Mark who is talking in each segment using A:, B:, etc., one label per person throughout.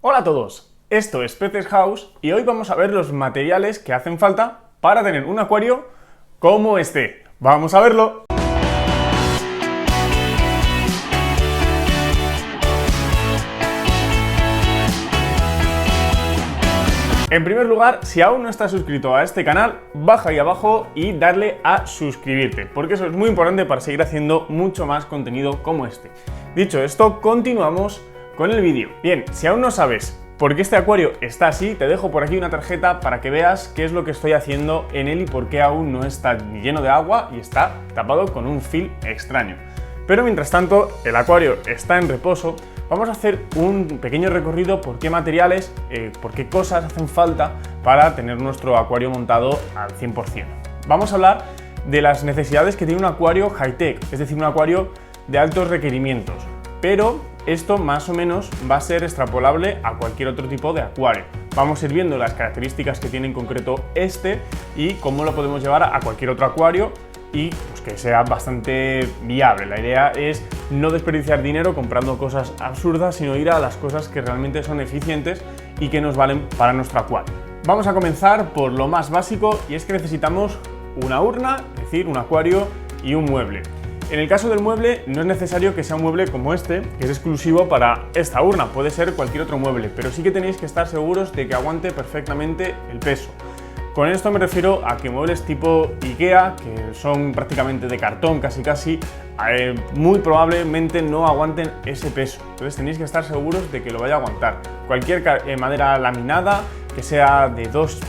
A: Hola a todos, esto es Peces House y hoy vamos a ver los materiales que hacen falta para tener un acuario como este. ¡Vamos a verlo! En primer lugar, si aún no estás suscrito a este canal, baja ahí abajo y darle a suscribirte, porque eso es muy importante para seguir haciendo mucho más contenido como este. Dicho esto, continuamos con el vídeo. Bien, si aún no sabes por qué este acuario está así, te dejo por aquí una tarjeta para que veas qué es lo que estoy haciendo en él y por qué aún no está ni lleno de agua y está tapado con un film extraño. Pero mientras tanto, el acuario está en reposo. Vamos a hacer un pequeño recorrido por qué materiales, por qué cosas hacen falta para tener nuestro acuario montado al 100%. Vamos a hablar de las necesidades que tiene un acuario high-tech, es decir, un acuario de altos requerimientos. Pero esto más o menos va a ser extrapolable a cualquier otro tipo de acuario. Vamos a ir viendo las características que tiene en concreto este y cómo lo podemos llevar a cualquier otro acuario y pues, que sea bastante viable. La idea es no desperdiciar dinero comprando cosas absurdas, sino ir a las cosas que realmente son eficientes y que nos valen para nuestro acuario. Vamos a comenzar por lo más básico y es que necesitamos una urna, es decir, un acuario y un mueble. En el caso del mueble no es necesario que sea un mueble como este, que es exclusivo para esta urna, puede ser cualquier otro mueble, pero sí que tenéis que estar seguros de que aguante perfectamente el peso. Con esto me refiero a que muebles tipo IKEA, que son prácticamente de cartón casi, muy probablemente no aguanten ese peso. Entonces tenéis que estar seguros de que lo vaya a aguantar. Cualquier madera laminada, que sea de 2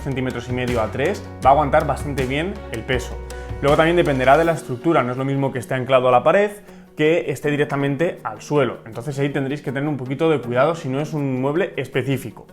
A: centímetros y medio a 3, va a aguantar bastante bien el peso. Luego también dependerá de la estructura, no es lo mismo que esté anclado a la pared que esté directamente al suelo. Entonces ahí tendréis que tener un poquito de cuidado si no es un mueble específico.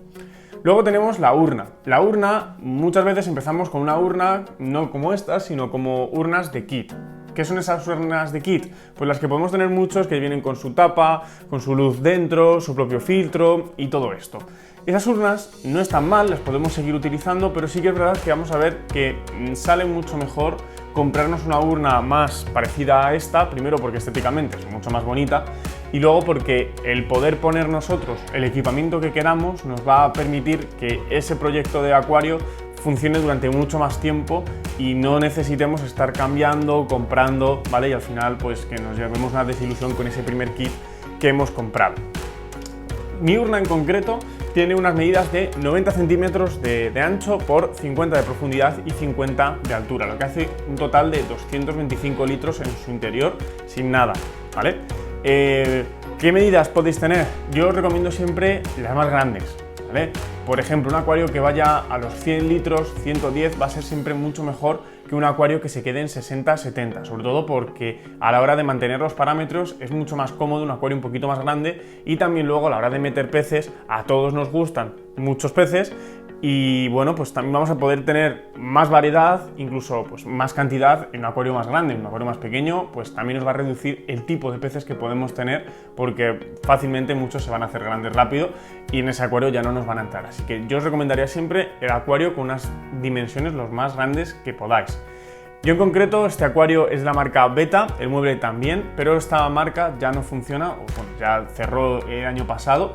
A: Luego tenemos la urna. La urna, muchas veces empezamos con una urna no como esta, sino como urnas de kit. ¿Qué son esas urnas de kit? Pues las que podemos tener muchos que vienen con su tapa, con su luz dentro, su propio filtro y todo esto. Esas urnas no están mal, las podemos seguir utilizando, pero sí que es verdad que vamos a ver que sale mucho mejor comprarnos una urna más parecida a esta, primero porque estéticamente es mucho más bonita y luego porque el poder poner nosotros el equipamiento que queramos nos va a permitir que ese proyecto de acuario funcione durante mucho más tiempo y no necesitemos estar cambiando, comprando, ¿vale? Y al final pues que nos llevemos una desilusión con ese primer kit que hemos comprado. Mi urna en concreto tiene unas medidas de 90 centímetros de ancho por 50 de profundidad y 50 de altura, lo que hace un total de 225 litros en su interior sin nada, ¿vale? ¿Qué medidas podéis tener? Yo os recomiendo siempre las más grandes, ¿vale? Por ejemplo, un acuario que vaya a los 100 litros, 110, va a ser siempre mucho mejor que un acuario que se quede en 60-70, sobre todo porque a la hora de mantener los parámetros es mucho más cómodo un acuario un poquito más grande y también luego a la hora de meter peces, a todos nos gustan muchos peces y bueno, pues también vamos a poder tener más variedad, incluso pues más cantidad en un acuario más grande. En un acuario más pequeño pues también nos va a reducir el tipo de peces que podemos tener porque fácilmente muchos se van a hacer grandes rápido y en ese acuario ya no nos van a entrar. Así que yo os recomendaría siempre el acuario con unas dimensiones los más grandes que podáis. Yo en concreto este acuario es de la marca Beta, el mueble también, pero esta marca ya no funciona, o bueno, ya cerró el año pasado.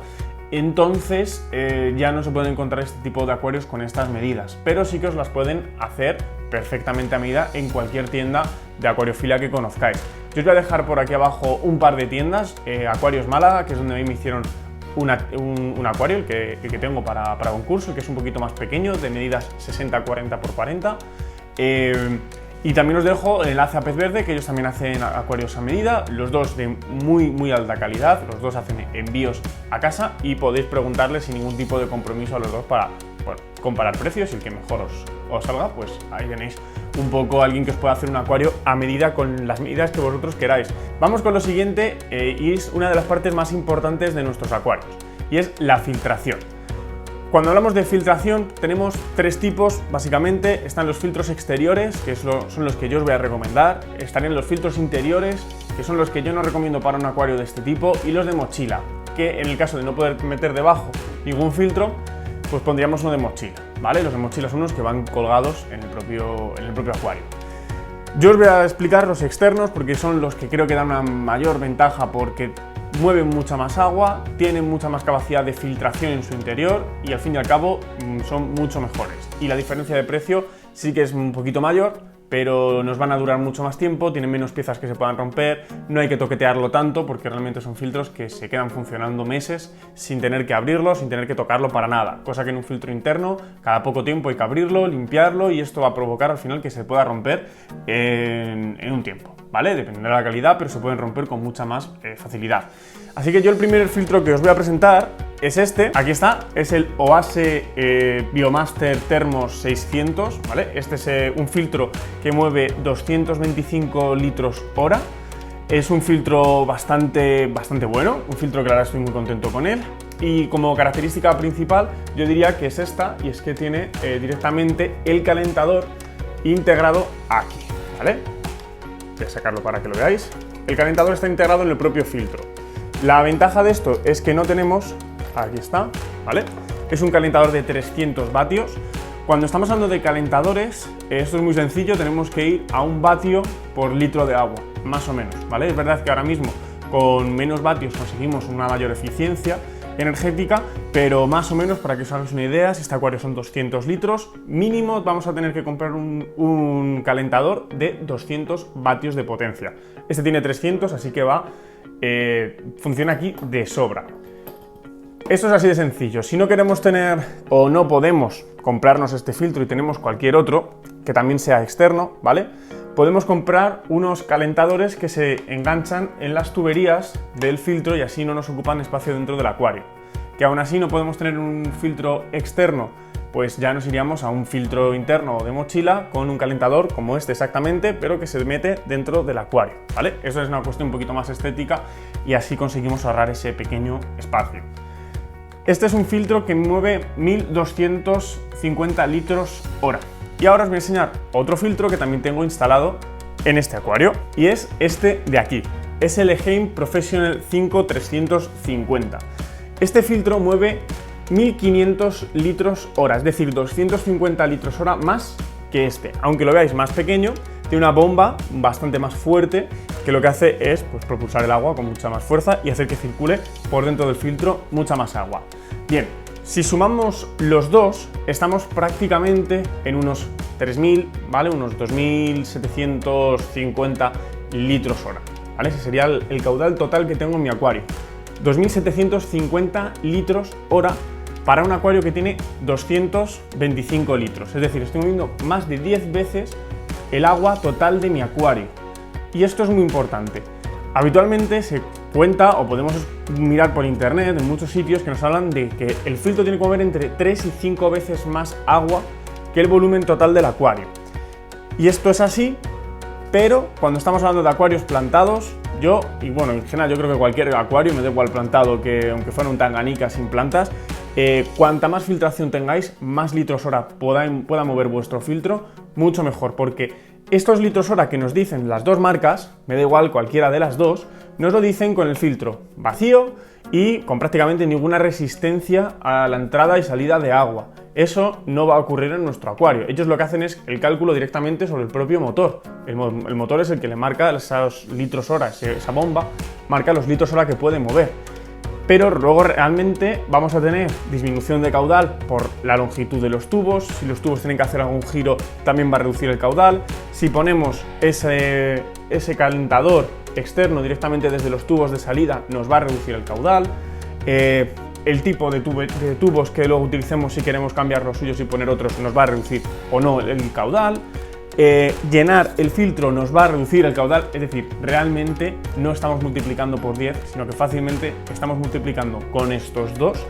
A: Entonces ya no se pueden encontrar este tipo de acuarios con estas medidas, pero sí que os las pueden hacer perfectamente a medida en cualquier tienda de acuariofilia que conozcáis. Yo os voy a dejar por aquí abajo un par de tiendas, Acuarios Málaga, que es donde me hicieron un acuario, el que tengo para concurso, que es un poquito más pequeño, de medidas 60-40 x 40. Y también os dejo el enlace a Pez Verde, que ellos también hacen acuarios a medida, los dos de muy alta calidad, los dos hacen envíos a casa y podéis preguntarles sin ningún tipo de compromiso a los dos para comparar precios y el que mejor os salga, pues ahí tenéis un poco alguien que os pueda hacer un acuario a medida con las medidas que vosotros queráis. Vamos con lo siguiente y es una de las partes más importantes de nuestros acuarios y es la filtración. Cuando hablamos de filtración tenemos tres tipos, básicamente. Están los filtros exteriores, que son los que yo os voy a recomendar. Estarían los filtros interiores, que son los que yo no recomiendo para un acuario de este tipo. Y los de mochila, que en el caso de no poder meter debajo ningún filtro, pues pondríamos uno de mochila, ¿vale? Los de mochila son unos que van colgados en el propio acuario. Yo os voy a explicar los externos porque son los que creo que dan una mayor ventaja porque mueven mucha más agua, tienen mucha más capacidad de filtración en su interior y al fin y al cabo son mucho mejores. Y la diferencia de precio sí que es un poquito mayor, pero nos van a durar mucho más tiempo, tienen menos piezas que se puedan romper, no hay que toquetearlo tanto porque realmente son filtros que se quedan funcionando meses sin tener que abrirlo, sin tener que tocarlo para nada, cosa que en un filtro interno cada poco tiempo hay que abrirlo, limpiarlo y esto va a provocar al final que se pueda romper en un tiempo, ¿vale? Dependerá de la calidad, pero se pueden romper con mucha más facilidad. Así que yo el primer filtro que os voy a presentar es este, aquí está, es el Oase Biomaster Thermos 600, ¿vale? Este es un filtro que mueve 225 litros hora. Es un filtro bastante bueno, un filtro que la verdad estoy muy contento con él. Y como característica principal yo diría que es esta, y es que tiene directamente el calentador integrado aquí, ¿vale? Voy a sacarlo para que lo veáis. El calentador está integrado en el propio filtro. La ventaja de esto es que no tenemos, aquí está, ¿vale? Es un calentador de 300 vatios. Cuando estamos hablando de calentadores, esto es muy sencillo, tenemos que ir a 1 vatio por litro de agua, más o menos, ¿vale? Es verdad que ahora mismo con menos vatios conseguimos una mayor eficiencia energética, pero más o menos, para que os hagáis una idea, si este acuario son 200 litros, mínimo vamos a tener que comprar un calentador de 200 vatios de potencia. Este tiene 300, así que funciona aquí de sobra. Esto es así de sencillo. Si no queremos tener o no podemos comprarnos este filtro y tenemos cualquier otro que también sea externo, ¿vale? Podemos comprar unos calentadores que se enganchan en las tuberías del filtro y así no nos ocupan espacio dentro del acuario. Que aún así no podemos tener un filtro externo, pues ya nos iríamos a un filtro interno o de mochila con un calentador como este exactamente, pero que se mete dentro del acuario, ¿vale? Eso es una cuestión un poquito más estética y así conseguimos ahorrar ese pequeño espacio. Este es un filtro que mueve 1250 litros hora. Y ahora os voy a enseñar otro filtro que también tengo instalado en este acuario, y es este de aquí. Es el Eheim Professional 5350. Este filtro mueve 1500 litros hora, es decir, 250 litros hora más que este. Aunque lo veáis más pequeño, tiene una bomba bastante más fuerte que lo que hace es pues, propulsar el agua con mucha más fuerza y hacer que circule por dentro del filtro mucha más agua. Bien, si sumamos los dos, estamos prácticamente en unos 3000, ¿vale? Unos 2750 litros hora, ¿vale? Ese sería el caudal total que tengo en mi acuario. 2750 litros hora para un acuario que tiene 225 litros. Es decir, estoy moviendo más de 10 veces el agua total de mi acuario. Y esto es muy importante. Habitualmente se cuenta, o podemos mirar por internet en muchos sitios, que nos hablan de que el filtro tiene que mover entre 3 y 5 veces más agua que el volumen total del acuario. Y esto es así, pero cuando estamos hablando de acuarios plantados, y bueno, en general yo creo que cualquier acuario, me da igual plantado que aunque fuera un Tanganica sin plantas, cuanta más filtración tengáis, más litros hora pueda mover vuestro filtro, mucho mejor, porque estos litros hora que nos dicen las dos marcas, me da igual cualquiera de las dos, nos lo dicen con el filtro vacío y con prácticamente ninguna resistencia a la entrada y salida de agua. Eso no va a ocurrir en nuestro acuario. Ellos lo que hacen es el cálculo directamente sobre el propio motor. El motor es el que le marca esos litros hora, esa bomba marca los litros hora que puede mover. Pero luego realmente vamos a tener disminución de caudal por la longitud de los tubos. Si los tubos tienen que hacer algún giro, también va a reducir el caudal. Si ponemos ese calentador externo directamente desde los tubos de salida, nos va a reducir el caudal. El tipo de tubos que luego utilicemos, si queremos cambiar los suyos y poner otros, nos va a reducir o no el caudal. Llenar el filtro nos va a reducir el caudal, es decir, realmente no estamos multiplicando por 10, sino que fácilmente estamos multiplicando con estos dos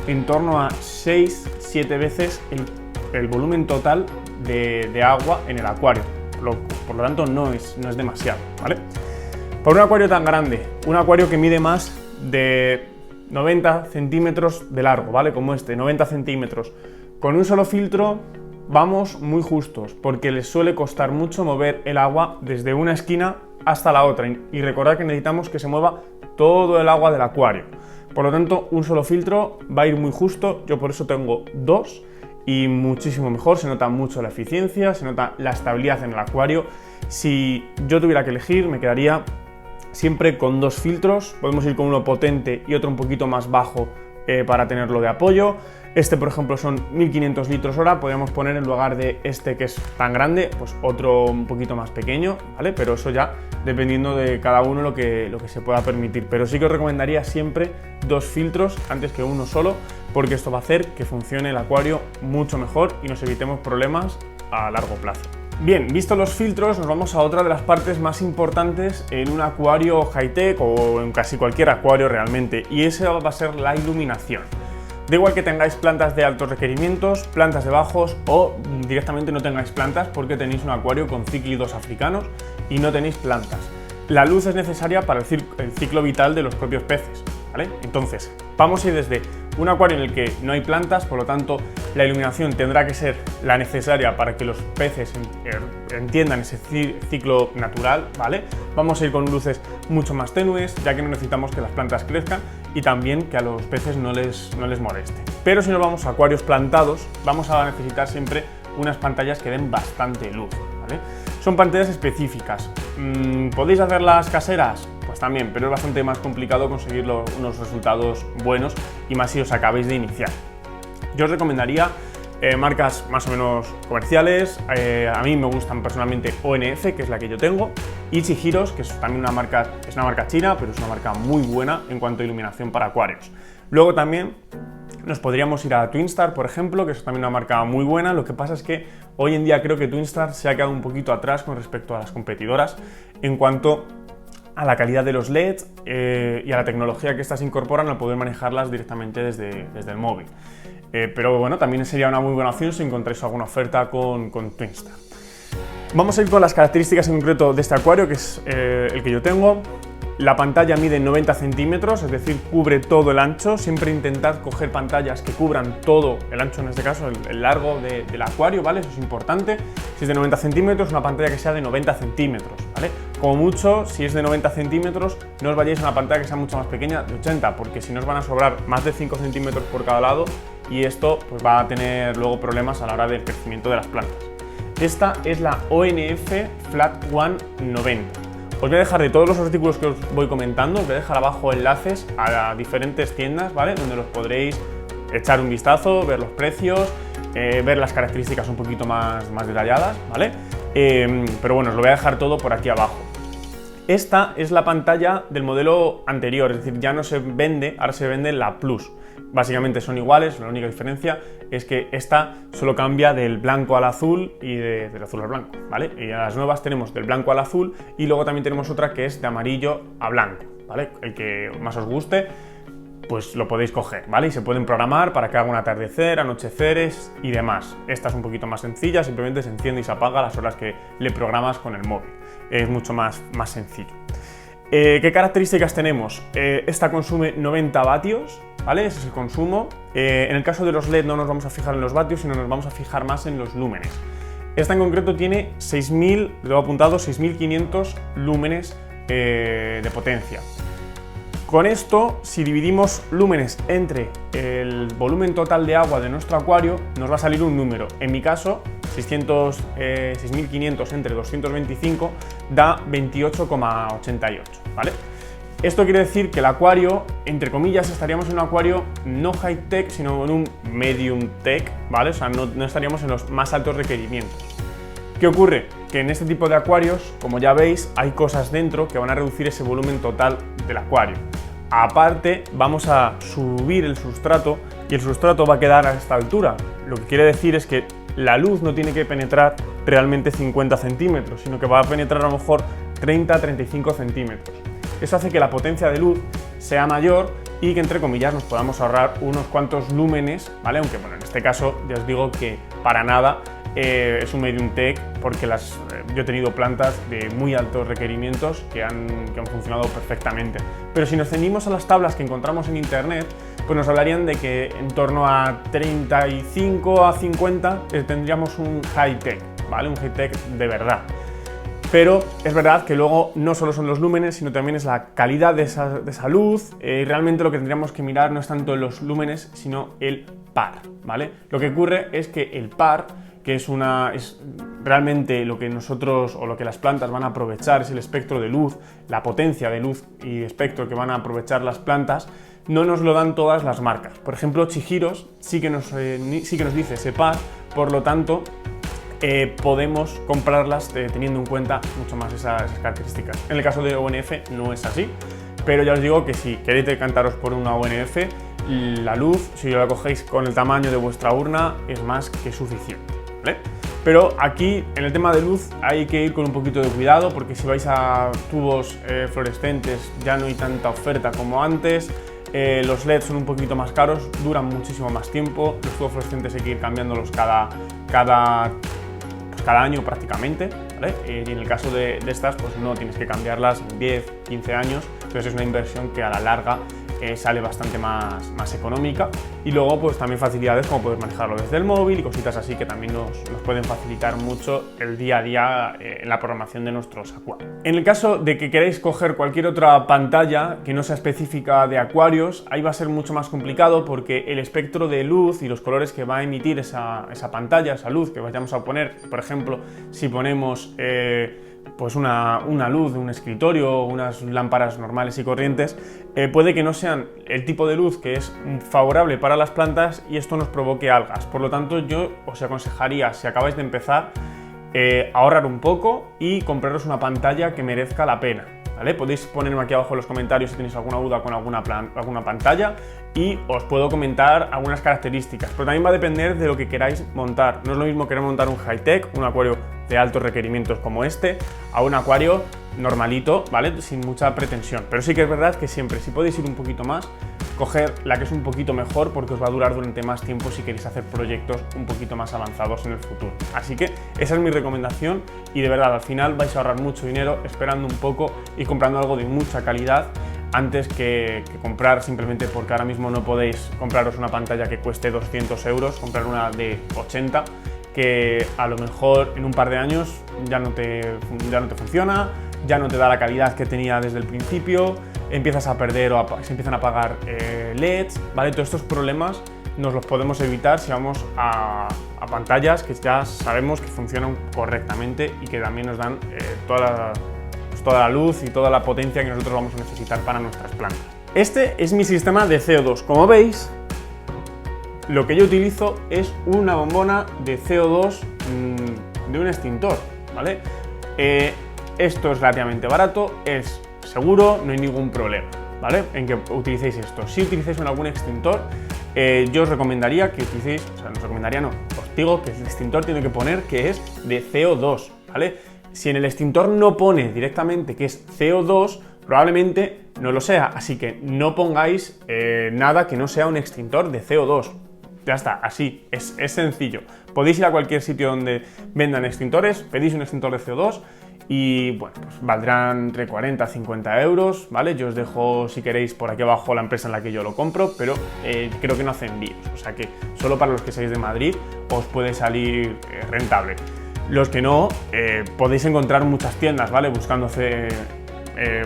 A: en torno a 6-7 veces el volumen total de agua en el acuario. Por lo tanto, no es demasiado, ¿vale? Por un acuario tan grande, un acuario que mide más de 90 centímetros de largo, ¿vale? Como este, 90 centímetros, con un solo filtro vamos muy justos, porque les suele costar mucho mover el agua desde una esquina hasta la otra, y recordad que necesitamos que se mueva todo el agua del acuario. Por lo tanto, un solo filtro va a ir muy justo. Yo por eso tengo dos y muchísimo mejor, se nota mucho la eficiencia, se nota la estabilidad en el acuario. Si yo tuviera que elegir, me quedaría siempre con dos filtros. Podemos ir con uno potente y otro un poquito más bajo para tenerlo de apoyo. Este, por ejemplo, son 1500 litros hora. Podríamos poner en lugar de este que es tan grande, pues otro un poquito más pequeño, ¿vale? Pero eso ya dependiendo de cada uno lo que se pueda permitir. Pero sí que os recomendaría siempre dos filtros antes que uno solo, porque esto va a hacer que funcione el acuario mucho mejor y nos evitemos problemas a largo plazo. Bien, visto los filtros, nos vamos a otra de las partes más importantes en un acuario high-tech o en casi cualquier acuario realmente, y esa va a ser la iluminación. Da igual que tengáis plantas de altos requerimientos, plantas de bajos o directamente no tengáis plantas porque tenéis un acuario con cíclidos africanos y no tenéis plantas. La luz es necesaria para el ciclo vital de los propios peces, ¿vale? Entonces, vamos a ir desde un acuario en el que no hay plantas, por lo tanto la iluminación tendrá que ser la necesaria para que los peces entiendan ese ciclo natural, ¿vale? Vamos a ir con luces mucho más tenues, ya que no necesitamos que las plantas crezcan y también que a los peces no les moleste. Pero si nos vamos a acuarios plantados, vamos a necesitar siempre unas pantallas que den bastante luz, ¿vale? Son pantallas específicas. ¿Podéis hacerlas caseras? Pues también, pero es bastante más complicado conseguir unos resultados buenos y más si os acabáis de iniciar. Yo os recomendaría marcas más o menos comerciales. A mí me gustan personalmente ONF, que es la que yo tengo, y Chihiros, que es también una marca china, pero es una marca muy buena en cuanto a iluminación para acuarios. Luego también nos podríamos ir a Twinstar, por ejemplo, que es también una marca muy buena. Lo que pasa es que hoy en día creo que Twinstar se ha quedado un poquito atrás con respecto a las competidoras en cuanto a la calidad de los LEDs y a la tecnología que estas incorporan al poder manejarlas directamente desde el móvil. Pero bueno, también sería una muy buena opción si encontráis alguna oferta con Twinstar. Vamos a ir con las características en concreto de este acuario, que es el que yo tengo. La pantalla mide 90 centímetros, es decir, cubre todo el ancho. Siempre intentad coger pantallas que cubran todo el ancho, en este caso el largo del acuario, ¿vale? Eso es importante. Si es de 90 centímetros, una pantalla que sea de 90 centímetros, ¿vale? Como mucho, si es de 90 centímetros, no os vayáis a una pantalla que sea mucho más pequeña, de 80, porque si no os van a sobrar más de 5 centímetros por cada lado y esto pues va a tener luego problemas a la hora del crecimiento de las plantas. Esta es la ONF Flat One 90. Os voy a dejar de todos los artículos que os voy comentando, os voy a dejar abajo enlaces a diferentes tiendas, ¿vale? Donde los podréis echar un vistazo, ver los precios, ver las características un poquito más detalladas, ¿vale? Pero bueno, os lo voy a dejar todo por aquí abajo. Esta es la pantalla del modelo anterior, es decir, ya no se vende, ahora se vende la Plus. Básicamente son iguales, la única diferencia es que esta solo cambia del blanco al azul y del azul al blanco, ¿vale? Y a las nuevas tenemos del blanco al azul y luego también tenemos otra que es de amarillo a blanco, ¿vale? El que más os guste, pues lo podéis coger, ¿vale? Y se pueden programar para que haga un atardecer, anocheceres y demás. Esta es un poquito más sencilla, simplemente se enciende y se apaga a las horas que le programas con el móvil. Es mucho más sencillo. ¿Qué características tenemos? Esta consume 90 vatios, ¿vale? Ese es el consumo. En el caso de los LED no nos vamos a fijar en los vatios, sino nos vamos a fijar más en los lúmenes. Esta en concreto tiene 6.000, lo he apuntado, 6.500 lúmenes de potencia. Con esto, si dividimos lúmenes entre el volumen total de agua de nuestro acuario, nos va a salir un número. En mi caso, 6.500 entre 225 da 28,88, ¿vale? Esto quiere decir que el acuario, entre comillas, estaríamos en un acuario no high-tech, sino en un medium-tech, ¿vale? O sea, no estaríamos en los más altos requerimientos. ¿Qué ocurre? Que en este tipo de acuarios, como ya veis, hay cosas dentro que van a reducir ese volumen total del acuario. Aparte, vamos a subir el sustrato y el sustrato va a quedar a esta altura. Lo que quiere decir es que la luz no tiene que penetrar realmente 50 centímetros, sino que va a penetrar a lo mejor 30-35 centímetros. Eso hace que la potencia de luz sea mayor y que, entre comillas, nos podamos ahorrar unos cuantos lúmenes, ¿vale? Aunque, bueno, en este caso ya os digo que para nada es un medium tech, porque yo he tenido plantas de muy altos requerimientos que han funcionado perfectamente. Pero si nos ceñimos a las tablas que encontramos en internet, pues nos hablarían de que en torno a 35 a 50 tendríamos un high-tech, ¿vale? Un high-tech de verdad. Pero es verdad que luego no solo son los lúmenes, sino también es la calidad de esa luz. Y realmente lo que tendríamos que mirar no es tanto los lúmenes, sino el par, ¿vale? Lo que ocurre es que el par, que es realmente lo que nosotros o lo que las plantas van a aprovechar es el espectro de luz, la potencia de luz y espectro que van a aprovechar las plantas, no nos lo dan todas las marcas. Por ejemplo, Chihiros sí que nos dice ese par, por lo tanto podemos comprarlas teniendo en cuenta mucho más esas características. En el caso de ONF no es así, pero ya os digo que si queréis decantaros por una ONF, la luz, si la cogéis con el tamaño de vuestra urna, es más que suficiente, ¿vale? Pero aquí, en el tema de luz, hay que ir con un poquito de cuidado, porque si vais a tubos fluorescentes ya no hay tanta oferta como antes. Los LEDs son un poquito más caros, duran muchísimo más tiempo. Los tubos fluorescentes hay que ir cambiándolos cada año prácticamente, ¿vale? Y en el caso de estas, pues no tienes que cambiarlas en 10, 15 años, entonces es una inversión que a la larga sale bastante más económica. Y luego pues también facilidades como poder manejarlo desde el móvil y cositas así que también nos pueden facilitar mucho el día a día en la programación de nuestros acuarios. En el caso de que queráis coger cualquier otra pantalla que no sea específica de acuarios, ahí va a ser mucho más complicado porque el espectro de luz y los colores que va a emitir esa pantalla, esa luz que vayamos a poner, por ejemplo, si ponemos pues una luz de un escritorio o unas lámparas normales y corrientes, puede que no sean el tipo de luz que es favorable para las plantas y esto nos provoque algas. Por lo tanto, yo os aconsejaría, si acabáis de empezar, ahorrar un poco y compraros una pantalla que merezca la pena, ¿vale? Podéis ponerme aquí abajo en los comentarios si tenéis alguna duda con alguna pantalla y os puedo comentar algunas características, pero también va a depender de lo que queráis montar. No es lo mismo querer montar un high-tech, un acuario de altos requerimientos como este, a un acuario normalito, ¿vale? Sin mucha pretensión. Pero sí que es verdad que siempre, si podéis ir un poquito más, coger la que es un poquito mejor porque os va a durar durante más tiempo si queréis hacer proyectos un poquito más avanzados en el futuro. Así que esa es mi recomendación y de verdad al final vais a ahorrar mucho dinero esperando un poco y comprando algo de mucha calidad antes que comprar simplemente porque ahora mismo no podéis compraros una pantalla que cueste 200 euros, comprar una de 80 que a lo mejor en un par de años ya no te funciona, ya no te da la calidad que tenía desde el principio, empiezas a perder o se empiezan a apagar LEDs, ¿vale? Todos estos problemas nos los podemos evitar si vamos a pantallas que ya sabemos que funcionan correctamente y que también nos dan toda la luz y toda la potencia que nosotros vamos a necesitar para nuestras plantas. Este es mi sistema de CO2. Como veis, lo que yo utilizo es una bombona de CO2 de un extintor, ¿vale? Esto es relativamente barato, es seguro, no hay ningún problema, ¿vale? En que utilicéis esto. Si utilizáis algún extintor, yo os recomendaría que utilicéis, o sea, no os recomendaría, no, os digo que el extintor tiene que poner que es de CO2, ¿vale? Si en el extintor no pone directamente que es CO2, probablemente no lo sea, así que no pongáis nada que no sea un extintor de CO2. Ya está, así, es sencillo. Podéis ir a cualquier sitio donde vendan extintores, pedís un extintor de CO2 y bueno, pues valdrán entre 40 a 50 euros, ¿vale? Yo os dejo, si queréis, por aquí abajo la empresa en la que yo lo compro, pero creo que no hace envíos, o sea que solo para los que seáis de Madrid os puede salir rentable. Los que no, podéis encontrar muchas tiendas, ¿vale? Buscando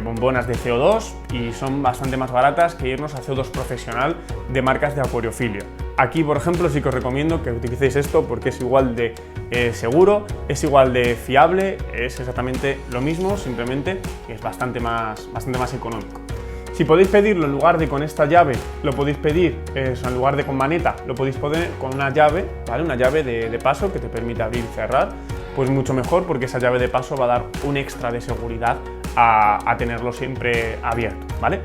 A: bombonas de CO2 y son bastante más baratas que irnos a CO2 profesional de marcas de acuariofilia. Aquí, por ejemplo, sí que os recomiendo que utilicéis esto porque es igual de seguro, es igual de fiable, es exactamente lo mismo, simplemente que es bastante más económico. Si podéis pedirlo en lugar de con esta llave, lo podéis pedir, en lugar de con maneta, lo podéis poner con una llave, ¿vale? Una llave de paso que te permite abrir y cerrar, pues mucho mejor porque esa llave de paso va a dar un extra de seguridad a tenerlo siempre abierto, ¿vale?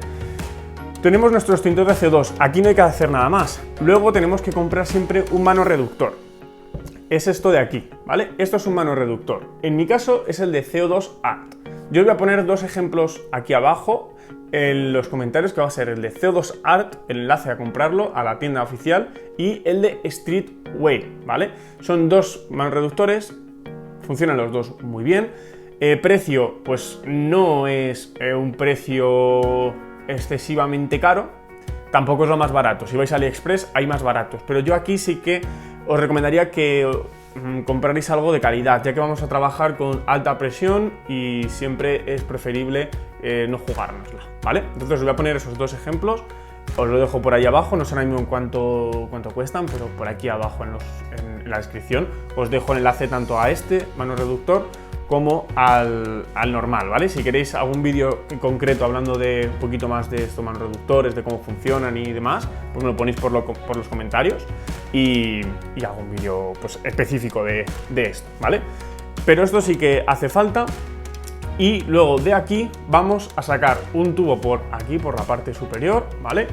A: Tenemos nuestro extintor de CO2, aquí no hay que hacer nada más. Luego tenemos que comprar siempre un mano reductor. Es esto de aquí, ¿vale? Esto es un mano reductor. En mi caso es el de CO2 Art. Yo os voy a poner dos ejemplos aquí abajo en los comentarios, que va a ser el de CO2 Art, el enlace a comprarlo a la tienda oficial, y el de Streetway, ¿vale? Son dos manos reductores, funcionan los dos muy bien. Precio, pues no es un precio excesivamente caro, tampoco es lo más barato. Si vais a AliExpress hay más baratos, pero yo aquí sí que os recomendaría que compraréis algo de calidad, ya que vamos a trabajar con alta presión y siempre es preferible no jugárnosla, ¿vale? Entonces os voy a poner esos dos ejemplos Os lo dejo por ahí abajo, no sé ahora mismo en cuánto cuestan, pero por aquí abajo en la descripción os dejo el enlace tanto a este manoreductor como al normal, ¿vale? Si queréis algún vídeo en concreto hablando de un poquito más de estos manoreductores, de cómo funcionan y demás, pues me lo ponéis por los comentarios y hago un vídeo pues, específico de esto, ¿vale? Pero esto sí que hace falta. Y luego de aquí vamos a sacar un tubo por aquí, por la parte superior, ¿vale?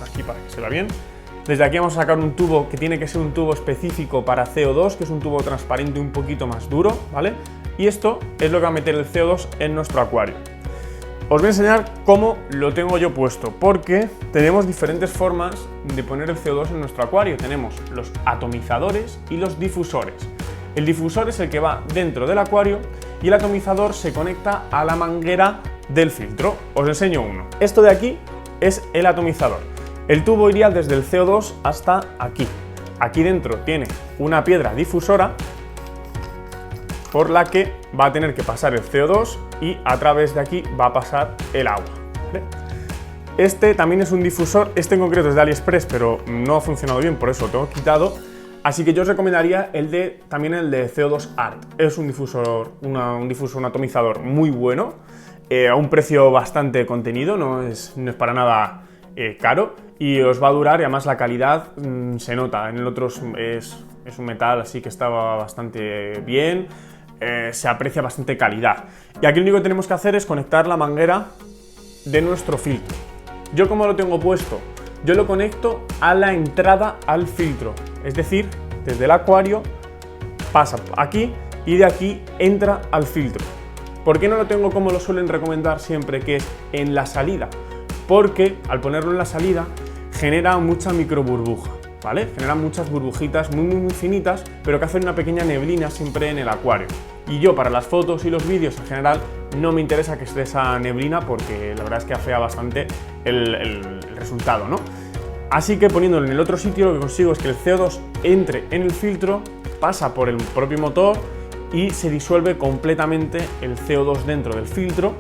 A: Aquí para que se vea bien. Desde aquí vamos a sacar un tubo que tiene que ser un tubo específico para CO2, que es un tubo transparente un poquito más duro, ¿vale? Y esto es lo que va a meter el CO2 en nuestro acuario. Os voy a enseñar cómo lo tengo yo puesto, porque tenemos diferentes formas de poner el CO2 en nuestro acuario. Tenemos los atomizadores y los difusores. El difusor es el que va dentro del acuario y el atomizador se conecta a la manguera del filtro. Os enseño uno. Esto de aquí es el atomizador. El tubo iría desde el CO2 hasta aquí. Aquí dentro tiene una piedra difusora por la que va a tener que pasar el CO2 y a través de aquí va a pasar el agua, ¿vale? Este también es un difusor, este en concreto es de AliExpress, pero no ha funcionado bien, por eso lo tengo quitado. Así que yo os recomendaría también el de CO2 Art. Es un difusor, un atomizador muy bueno, a un precio bastante contenido, no es para nada caro y os va a durar, y además la calidad se nota. En el otro es un metal así que estaba bastante bien, se aprecia bastante calidad. Y aquí lo único que tenemos que hacer es conectar la manguera de nuestro filtro. ¿Yo cómo lo tengo puesto? Yo lo conecto a la entrada al filtro, es decir, desde el acuario pasa aquí y de aquí entra al filtro. ¿Por qué no lo tengo como lo suelen recomendar siempre, que es en la salida? Porque al ponerlo en la salida genera mucha micro burbuja, ¿vale? Genera muchas burbujitas muy finitas, pero que hacen una pequeña neblina siempre en el acuario. Y yo para las fotos y los vídeos en general no me interesa que esté esa neblina, porque la verdad es que afea bastante el resultado, ¿no? Así que poniéndolo en el otro sitio lo que consigo es que el CO2 entre en el filtro, pasa por el propio motor y se disuelve completamente el CO2 dentro del filtro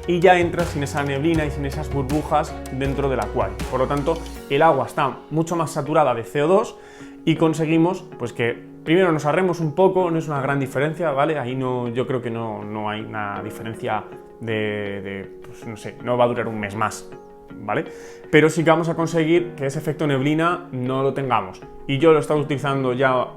A: y ya entra sin esa neblina y sin esas burbujas dentro del acuario. Por lo tanto, el agua está mucho más saturada de CO2 y conseguimos pues que primero nos ahorremos un poco, no es una gran diferencia, ¿vale? Ahí yo creo que no hay una diferencia pues no sé, no va a durar un mes más, ¿vale? Pero sí que vamos a conseguir que ese efecto neblina no lo tengamos. Y yo lo he estado utilizando ya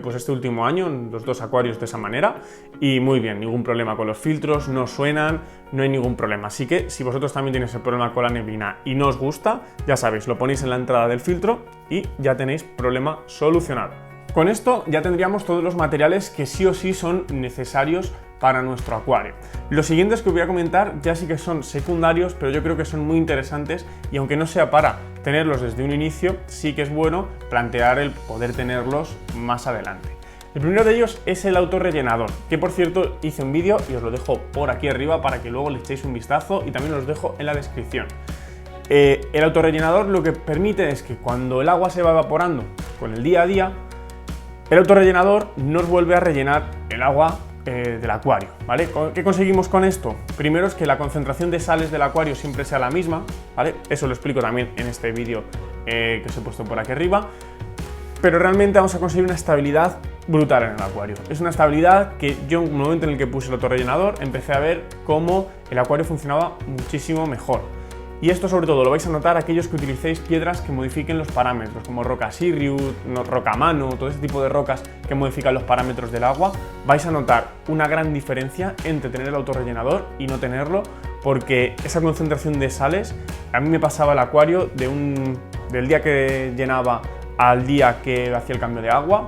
A: pues este último año en los dos acuarios de esa manera y muy bien, ningún problema con los filtros, no suenan, no hay ningún problema. Así que si vosotros también tenéis el problema con la neblina y no os gusta, ya sabéis, lo ponéis en la entrada del filtro y ya tenéis problema solucionado. Con esto ya tendríamos todos los materiales que sí o sí son necesarios para nuestro acuario. Los siguientes que os voy a comentar ya sí que son secundarios, pero yo creo que son muy interesantes y aunque no sea para tenerlos desde un inicio, sí que es bueno plantear el poder tenerlos más adelante. El primero de ellos es el autorrellenador, que por cierto hice un vídeo y os lo dejo por aquí arriba para que luego le echéis un vistazo y también os dejo en la descripción. El autorrellenador lo que permite es que cuando el agua se va evaporando con el día a día, el autorrellenador nos vuelve a rellenar el agua del acuario, ¿vale? ¿Qué conseguimos con esto? Primero es que la concentración de sales del acuario siempre sea la misma, ¿vale? Eso lo explico también en este vídeo que os he puesto por aquí arriba, pero realmente vamos a conseguir una estabilidad brutal en el acuario. Es una estabilidad que yo en un momento en el que puse el autorrellenador empecé a ver cómo el acuario funcionaba muchísimo mejor. Y esto sobre todo lo vais a notar aquellos que utilicéis piedras que modifiquen los parámetros, como roca Sirius, roca mano, todo ese tipo de rocas que modifican los parámetros del agua. Vais a notar una gran diferencia entre tener el autorrellenador y no tenerlo, porque esa concentración de sales, a mí me pasaba el acuario del día que llenaba al día que hacía el cambio de agua,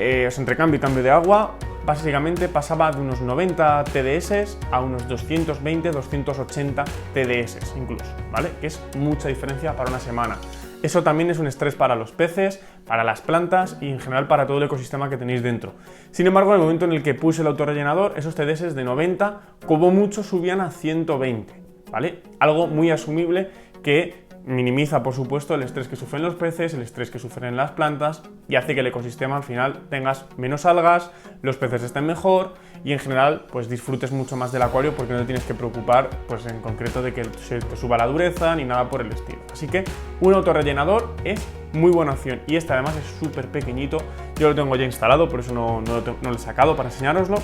A: entre cambio y cambio de agua, básicamente pasaba de unos 90 TDS a unos 220, 280 TDS incluso, ¿vale? Que es mucha diferencia para una semana. Eso también es un estrés para los peces, para las plantas y en general para todo el ecosistema que tenéis dentro. Sin embargo, en el momento en el que puse el autorrellenador, esos TDS de 90, como mucho subían a 120, ¿vale? Algo muy asumible que minimiza, por supuesto, el estrés que sufren los peces, el estrés que sufren las plantas y hace que el ecosistema al final tengas menos algas, los peces estén mejor y en general pues disfrutes mucho más del acuario porque no te tienes que preocupar pues en concreto de que se te suba la dureza ni nada por el estilo. Así que un autorrellenador es muy buena opción y este además es súper pequeñito. Yo lo tengo ya instalado, por eso no lo he sacado para enseñároslo,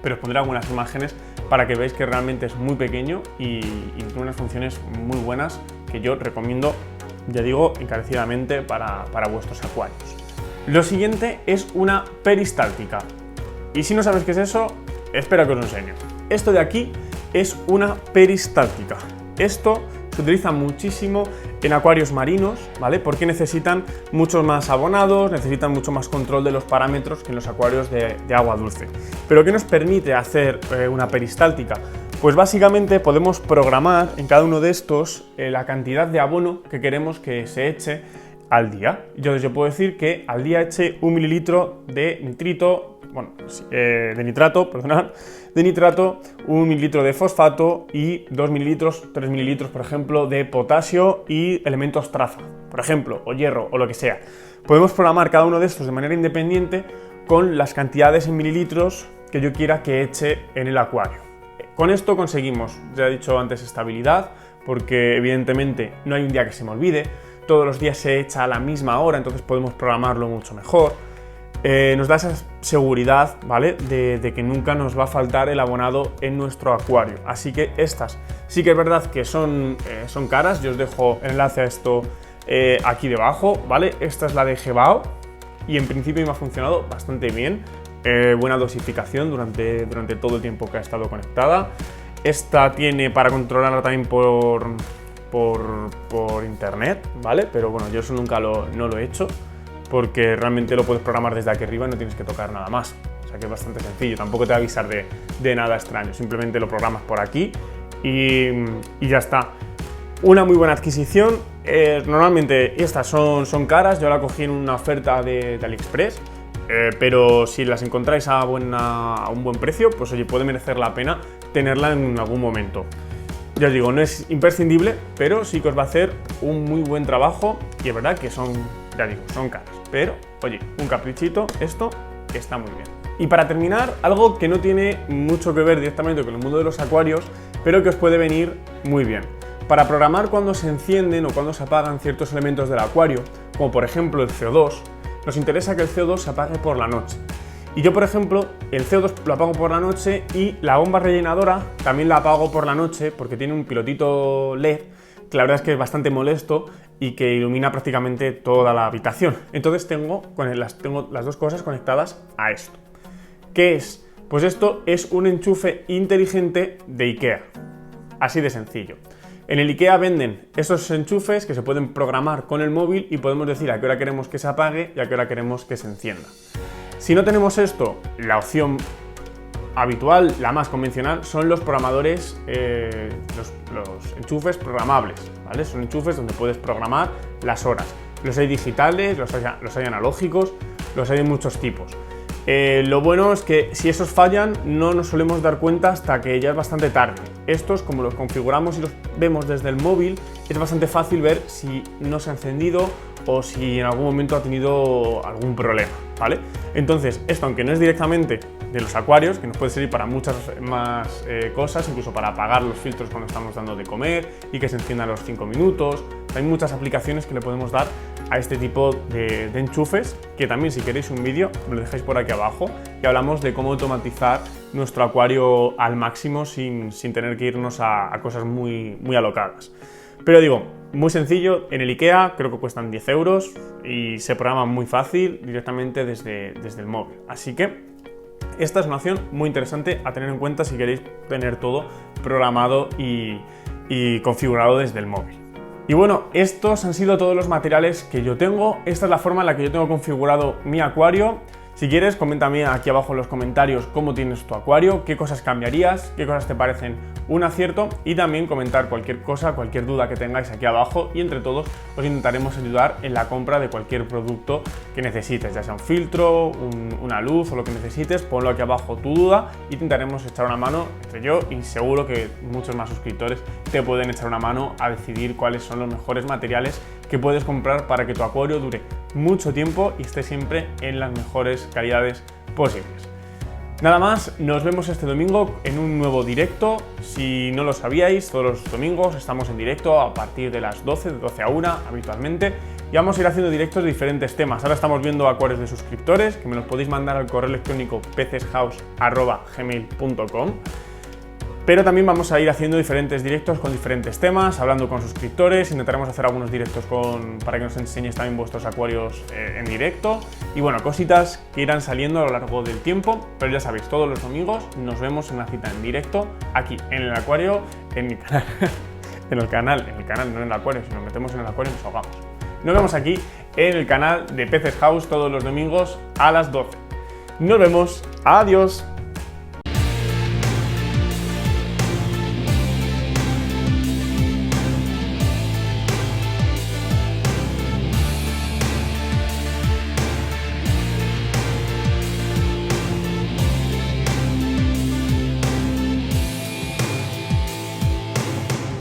A: pero os pondré algunas imágenes para que veáis que realmente es muy pequeño y tiene unas funciones muy buenas que yo recomiendo, ya digo, encarecidamente para vuestros acuarios. Lo siguiente es una peristáltica. Y si no sabes qué es eso, espera que os lo enseño. Esto de aquí es una peristáltica. Esto se utiliza muchísimo en acuarios marinos, ¿vale? Porque necesitan muchos más abonados, necesitan mucho más control de los parámetros que en los acuarios de agua dulce. ¿Pero qué nos permite hacer una peristáltica? Pues básicamente podemos programar en cada uno de estos la cantidad de abono que queremos que se eche al día. Yo puedo decir que al día eche 1 mililitro de nitrato, 1 mililitro de fosfato y 2 mililitros, 3 mililitros, por ejemplo, de potasio y elementos traza, por ejemplo, o hierro, o lo que sea. Podemos programar cada uno de estos de manera independiente con las cantidades en mililitros que yo quiera que eche en el acuario. Con esto conseguimos, ya he dicho antes, estabilidad, porque evidentemente no hay un día que se me olvide, todos los días se echa a la misma hora, entonces podemos programarlo mucho mejor. Nos da esa seguridad, ¿vale? De que nunca nos va a faltar el abonado en nuestro acuario. Así que estas sí que es verdad que son caras. Yo os dejo el enlace a esto aquí debajo, ¿vale? Esta es la de Gebao y en principio me ha funcionado bastante bien. Buena dosificación durante todo el tiempo que ha estado conectada. Esta tiene para controlarla también por internet, ¿vale? Pero bueno, yo eso nunca no lo he hecho, porque realmente lo puedes programar desde aquí arriba y no tienes que tocar nada más. O sea que es bastante sencillo, tampoco te va a avisar de nada extraño, simplemente lo programas por aquí y ya está. Una muy buena adquisición. Normalmente estas son caras, yo la cogí en una oferta de AliExpress, pero si las encontráis a un buen precio, pues oye, puede merecer la pena tenerla en algún momento. Ya os digo, no es imprescindible, pero sí que os va a hacer un muy buen trabajo y es verdad que son caras. Pero, oye, un caprichito, esto está muy bien. Y para terminar, algo que no tiene mucho que ver directamente con el mundo de los acuarios, pero que os puede venir muy bien. Para programar cuando se encienden o cuando se apagan ciertos elementos del acuario, como por ejemplo el CO2, nos interesa que el CO2 se apague por la noche. Y yo, por ejemplo, el CO2 lo apago por la noche y la bomba rellenadora también la apago por la noche porque tiene un pilotito LED que la verdad es que es bastante molesto y que ilumina prácticamente toda la habitación. Entonces tengo las dos cosas conectadas a esto. ¿Qué es? Pues esto es un enchufe inteligente de IKEA. Así de sencillo. En el IKEA venden esos enchufes que se pueden programar con el móvil y podemos decir a qué hora queremos que se apague y a qué hora queremos que se encienda. Si no tenemos esto, la opción habitual, la más convencional, son los programadores, los enchufes programables, ¿vale? Son enchufes donde puedes programar las horas. Los hay digitales, los hay analógicos, los hay de muchos tipos. Lo bueno es que si esos fallan no nos solemos dar cuenta hasta que ya es bastante tarde. Estos, como los configuramos y los vemos desde el móvil, es bastante fácil ver si no se ha encendido o si en algún momento ha tenido algún problema, ¿vale? Entonces, esto, aunque no es directamente de los acuarios, que nos puede servir para muchas más cosas, incluso para apagar los filtros cuando estamos dando de comer y que se enciendan a los 5 minutos. Hay muchas aplicaciones que le podemos dar a este tipo de enchufes, que también si queréis un vídeo me lo dejáis por aquí abajo y hablamos de cómo automatizar nuestro acuario al máximo sin tener que irnos a cosas muy alocadas. Pero digo, muy sencillo, en el IKEA creo que cuestan 10 euros y se programa muy fácil directamente desde el móvil. Así que esta es una opción muy interesante a tener en cuenta si queréis tener todo programado y configurado desde el móvil. Y bueno, estos han sido todos los materiales que yo tengo. Esta es la forma en la que yo tengo configurado mi acuario. Si quieres, coméntame aquí abajo en los comentarios cómo tienes tu acuario, qué cosas cambiarías, qué cosas te parecen un acierto y también comentar cualquier cosa, cualquier duda que tengáis aquí abajo y entre todos os intentaremos ayudar en la compra de cualquier producto que necesites, ya sea un filtro, una luz o lo que necesites, ponlo aquí abajo tu duda y intentaremos echar una mano entre yo y seguro que muchos más suscriptores te pueden echar una mano a decidir cuáles son los mejores materiales que puedes comprar para que tu acuario dure mucho tiempo y esté siempre en las mejores calidades posibles. Nada más, nos vemos este domingo en un nuevo directo. Si no lo sabíais, todos los domingos estamos en directo a partir de las 12, de 12 a 1 habitualmente. Y vamos a ir haciendo directos de diferentes temas. Ahora estamos viendo acuarios de suscriptores, que me los podéis mandar al correo electrónico peceshouse@gmail.com. Pero también vamos a ir haciendo diferentes directos con diferentes temas, hablando con suscriptores, intentaremos hacer algunos directos para que nos enseñéis también vuestros acuarios en directo. Y bueno, cositas que irán saliendo a lo largo del tiempo, pero ya sabéis, todos los domingos nos vemos en una cita en directo, aquí en el acuario, en mi canal, en el canal, no en el acuario, si nos metemos en el acuario nos ahogamos. Nos vemos aquí en el canal de Peces House todos los domingos a las 12. Nos vemos, adiós.